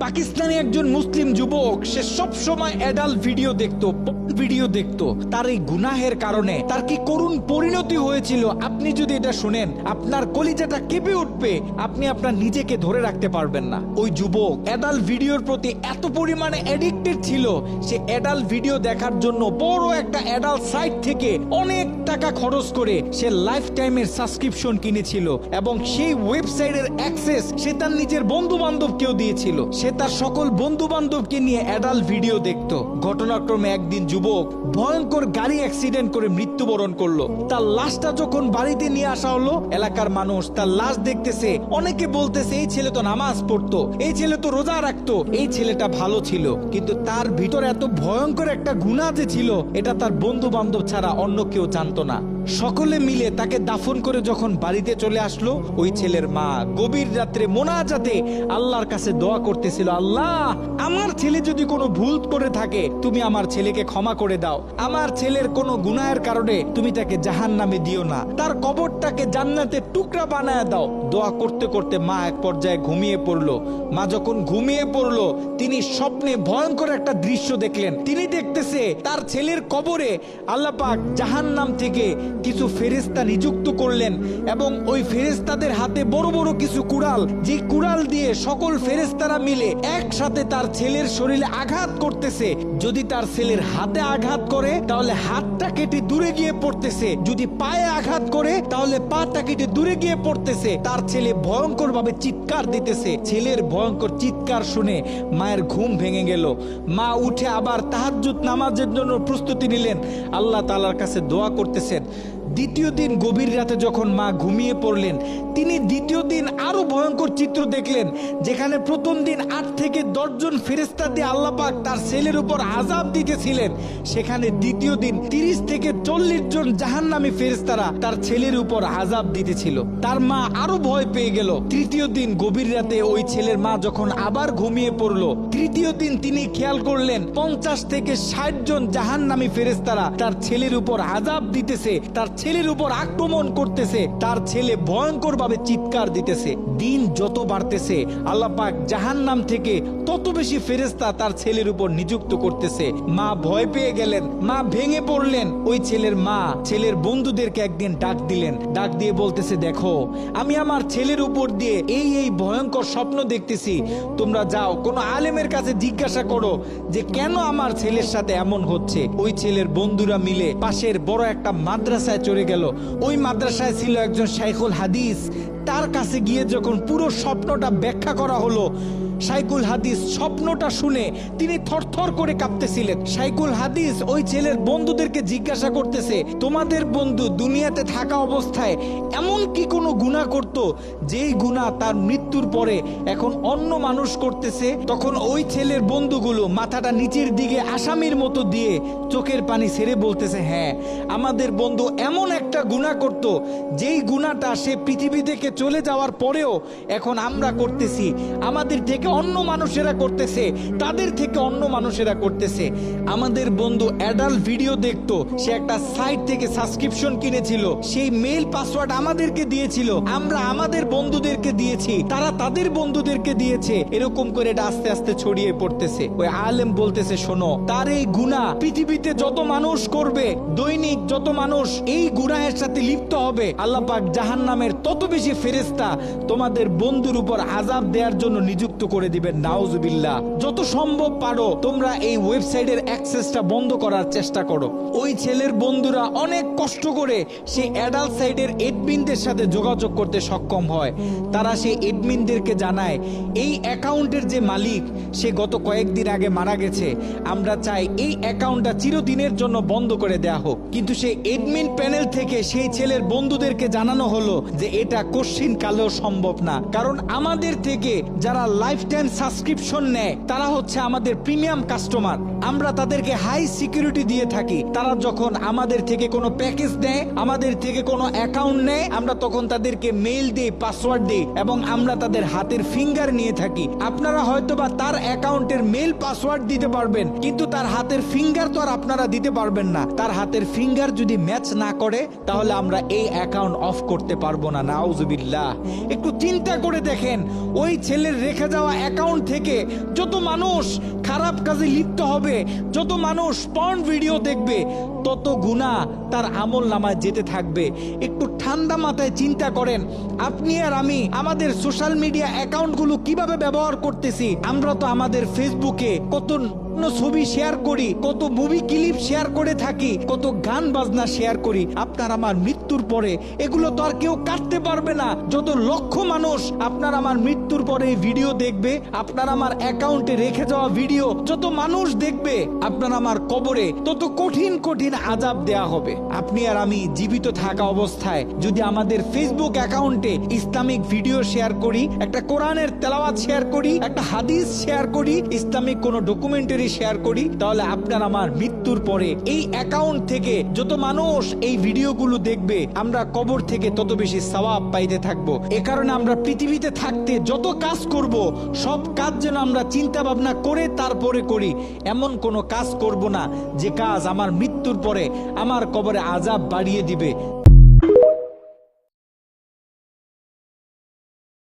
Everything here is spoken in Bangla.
পাকিস্তানি একজন মুসলিম যুবক, সে সব সময় অ্যাডাল্ট ভিডিও দেখতো। তার এই গুনাহের কারণে তার কি করুণ পরিণতি হয়েছিল আপনি যদি এটা শুনেন, আপনার কলিজাটা কেঁপে উঠবে। আপনি আপনার নিজেকে ধরে রাখতে পারবেন না। ওই যুবক অ্যাডাল্ট ভিডিওর প্রতি এত পরিমাণে অ্যাডিক্টেড ছিল, সে অ্যাডাল্ট ভিডিও দেখার জন্য বড় একটা অ্যাডাল্ট সাইট থেকে অনেক টাকা খরচ করে সে লাইফ টাইমের সাবস্ক্রিপশন কিনেছিল এবং সেই ওয়েবসাইটের অ্যাক্সেস সে তার নিজের বন্ধু বান্ধবকেও দিয়েছিল। সে তার সকল বন্ধু বান্ধবকে নিয়ে অ্যাডাল্ট ভিডিও দেখতো। ঘটনাক্রমে একদিন যুবক ভয়ঙ্কর গাড়ি অ্যাক্সিডেন্ট করে মৃত্যুবরণ করলো। তার লাশটা যখন বাড়িতে নিয়ে আসা হলো, এলাকার মানুষ তার লাশ দেখতেছে, অনেকে বলতেছে এই ছেলে তো নামাজ পড়তো, এই ছেলে তো রোজা রাখতো, এই ছেলেটা ভালো ছিল। কিন্তু তার ভিতরে এত ভয়ঙ্কর একটা গুনাহ যে ছিল, এটা তার বন্ধু বান্ধব ছাড়া অন্য কেউ জানতো না। সকলে মিলে তাকে দাফন করে যখন বাড়িতে চলে আসলো, ওই ছেলের মা গভীর রাত্রে মোনাজাতে আল্লাহর কাছে দোয়া করতেছিল, আল্লাহ আমার ছেলে যদি কোনো ভুল করে থাকে তুমি আমার ছেলেকে ক্ষমা করে দাও, আমার ছেলের কোনো গুনাহের কারণে তুমি তাকে জাহান্নামে দিও না, তার কবরটাকে জান্নাতের টুকরা বানায় দাও। দোয়া করতে করতে মা এক পর্যায়ে ঘুমিয়ে পড়লো। মা যখন ঘুমিয়ে পড়লো, তিনি স্বপ্নে ভয়ঙ্কর একটা দৃশ্য দেখলেন। তিনি দেখতেছে তার ছেলের কবরে আল্লাহ পাক জাহান্নাম থেকে কিছু ফেরেশতা নিযুক্ত করলেন এবং ওই ফেরেশতাদের হাতে বড় বড় কিছু কুড়াল, যে কুড়াল দিয়ে সকল ফেরেশতারা মিলে একসাথে তার ছেলের শরীরে আঘাত করতেছে। যদি তার ছেলের হাতে আঘাত করে তাহলে হাতটা কেটে দূরে গিয়ে পড়তেছে, যদি পায়ে আঘাত করে তাহলে পাটা কেটে দূরে গিয়ে পড়তেছে। তার ছেলে ভয়ঙ্কর ভাবে চিৎকার দিতেছে। ছেলের ভয়ঙ্কর চিৎকার শুনে মায়ের ঘুম ভেঙে গেল। মা উঠে আবার তাহাজ্জুদ নামাজের জন্য প্রস্তুতি নিলেন, আল্লাহ তাআলার কাছে দোয়া করতেছেন। দ্বিতীয় দিন গভীর রাতে যখন মা ঘুমিয়ে পড়লেন, তিনি দ্বিতীয় দিন আরো ভয়ঙ্কর চিত্র দেখলেন, যেখানে প্রথম দিন 8 থেকে 10 জন ফেরেশতা দিয়ে আল্লাহ পাক তার ছেলের উপর আযাব দিতেছিলেন, সেখানে দ্বিতীয় দিন 30 থেকে 40 জন জাহান্নামী ফেরেশতারা তার ছেলের উপর আযাব দিতেছিল। তার মা আরো ভয় পেয়ে গেল। তৃতীয় দিন গভীর রাতে ওই ছেলের মা যখন আবার ঘুমিয়ে পড়লো, তৃতীয় দিন তিনি খেয়াল করলেন 50 থেকে 60 জন জাহান্নামী ফেরেশতারা তার ছেলের উপর আযাব দিতেছে, তার ছেলের উপর আক্রমণ করতেছে। তার ছেলে ভয়ঙ্কর ভাবে চিৎকার দিতেছে। দিন যত বাড়তেছে আল্লাহ পাক জাহান্নাম থেকে তত বেশি ফেরেশতা তার ছেলের উপর নিযুক্ত করতেছে। মা ভয় পেয়ে গেলেন, মা ভেঙে পড়লেন। ওই ছেলের মা ছেলের বন্ধুদেরকে একদিন ডাক দিলেন, ডাক দিয়ে বলতেছে, দেখো আমি আমার ছেলের উপর দিয়ে এই ভয়ঙ্কর স্বপ্ন দেখতেছি, তোমরা যাও কোনো আলেমের কাছে জিজ্ঞাসা করো যে কেন আমার ছেলের সাথে এমন হচ্ছে। ওই ছেলের বন্ধুরা মিলে পাশের বড় একটা মাদ্রাসায় চলে গেল। ওই মাদ্রাসায় ছিল একজন শাইখুল হাদিস। তার কাছে গিয়ে যখন পুরো স্বপ্নটা ব্যাখ্যা করা হলো, শাইখুল হাদিস স্বপ্নটা শুনে তিনি থরথর করে কাঁপতেছিলেন। শাইখুল হাদিস ওই ছেলের বন্ধুদেরকে জিজ্ঞাসা করতেছে, তোমাদের বন্ধু দুনিয়াতে থাকা অবস্থায় এমন কি কোনো গুনাহ করত যেই গুনাহ তার মৃত্যুর পরে এখন অন্য মানুষ করতেছে? তখন ওই ছেলের বন্ধুগুলো মাথাটা নিচের দিকে আসামির মতো দিয়ে চোখের পানি ছেড়ে বলতেছে, হ্যাঁ আমাদের বন্ধু এমন একটা গুনাহ করত যেই গুনাহটা সে পৃথিবী থেকে চলে যাওয়ার পরেও এখন আমরা করতেছি, আমাদের থেকে অন্য মানুষেরা করতেছে, তাদের থেকে অন্য মানুষেরা করতেছে। আমাদের বন্ধু অ্যাডাল্ট ভিডিও দেখতো, সে একটা সাইট থেকে সাবস্ক্রিপশন কিনেছিল, সেই মেইল পাসওয়ার্ড আমাদেরকে দিয়েছিল, আমরা আমাদের বন্ধুদেরকে দিয়েছি, তারা তাদের বন্ধুদেরকে দিয়েছে। এরকম করে এটা আস্তে আস্তে ছড়িয়ে পড়তেছে। ওই আলেম বলতেছে, শোনো, তার এই গুনাহ পৃথিবীতে যত মানুষ করবে, দৈনিক যত মানুষ এই গুনাহের সাথে লিপ্ত হবে, আল্লাহ পাক জাহান্নামের তত বেশি ফেরেশতা তোমাদের বন্ধুর উপর আযাব দেওয়ার জন্য নিযুক্ত করে দিবেন। নাউজুবিল্লাহ। যত সম্ভব পারো তোমরা এই ওয়েবসাইটের অ্যাক্সেসটা বন্ধ করার চেষ্টা করো। ওই ছেলের বন্ধুরা অনেক কষ্ট করে সেই অ্যাডাল্ট সাইটের এডমিনদের সাথে যোগাযোগ করতে সক্ষম হয়। তারা সেই এডমিনদেরকে জানায় এই অ্যাকাউন্টের যে মালিক সে গত কয়েকদিন আগে মারা গেছে, আমরা চাই এই অ্যাকাউন্টটা চিরদিনের জন্য বন্ধ করে দেয়া হোক। কিন্তু সেই এডমিন প্যানেল থেকে সেই ছেলের বন্ধুদেরকে জানানো হলো যে এটা কশ্চিন কালেও সম্ভব না, কারণ আমাদের থেকে যারা লাইফ টাইম সাবস্ক্রিপশন নেয় তারা হচ্ছে আমাদের প্রিমিয়াম কাস্টমার, আমরা তাদেরকে হাই সিকিউরিটি দিয়ে থাকি। তারা যখন আমাদের থেকে কোনো প্যাকেজ নেয়, আমাদের থেকে কোনো অ্যাকাউন্ট নেয়, আমরা তখন তাদেরকে মেইল দিই, পাসওয়ার্ড দিই এবং আমরা তাদের হাতের ফিঙ্গার নিয়ে থাকি। আপনারা হয়তোবা তার অ্যাকাউন্টের মেইল পাসওয়ার্ড দিতে পারবেন, কিন্তু তার হাতের ফিঙ্গার তো আর আপনারা দিতে পারবেন না। তার হাতের ফিঙ্গার যদি ম্যাচ না করে তাহলে আমরা এই অ্যাকাউন্ট অফ করতে পারবো না। নাউজুবিল্লাহ। একটু চিন্তা করে দেখেন, ওই ছেলের রেখে যাওয়া অ্যাকাউন্ট থেকে যত মানুষ খারাপ কাজে লিপ্ত হবে, যত মানুষ পর্ন ভিডিও দেখবে, তত গুনাহ তার আমল নামায় যেতে থাকবে। একটু ঠান্ডা মাথায় চিন্তা করেন, আপনি আর আমি আমাদের সোশ্যাল মিডিয়া অ্যাকাউন্টগুলো কিভাবে ব্যবহার করতেছি। আমরা তো আমাদের ফেসবুকে কত ছবি শেয়ার করি, কত মুভি ক্লিপ শেয়ার করে থাকি, কত গান বাজনা শেয়ার করি। আপনার আমার মৃত্যুর পরে এগুলো তো আর কেউ কাটতে পারবে না। যত লক্ষ মানুষ আপনার আমার মৃত্যুর পরে এই ভিডিও দেখবে, আপনার আমার অ্যাকাউন্টে রেখে যাওয়া ভিডিও যত মানুষ দেখবে, আপনার আমার কবরে তত কঠিন কঠিন আযাব দেয়া হবে। আপনি আর আমি জীবিত থাকা অবস্থায় যদি আমাদের ফেসবুক অ্যাকাউন্টে ইসলামিক ভিডিও শেয়ার করি, একটা কোরআনের তেলাওয়াত শেয়ার করি, একটা হাদিস শেয়ার করি, ইসলামিক কোনো ডকুমেন্টারি শেয়ার করি, তাহলে আপনার আমার মৃত্যুর পরে এই অ্যাকাউন্ট থেকে যত মানুষ এই ভিডিওগুলো দেখবে, আমরা কবর থেকে তত বেশি সওয়াব পাইতে থাকবো। এ কারণে আমরা পৃথিবীতে থাকতে যত কাজ করব, সব কাজ যেন আমরা চিন্তা ভাবনা করে তারপরে করি। এমন কোনো কাজ করব না যে কাজ আমার মৃত্যুর পরে আমার কবরে আযাব বাড়িয়ে দিবে।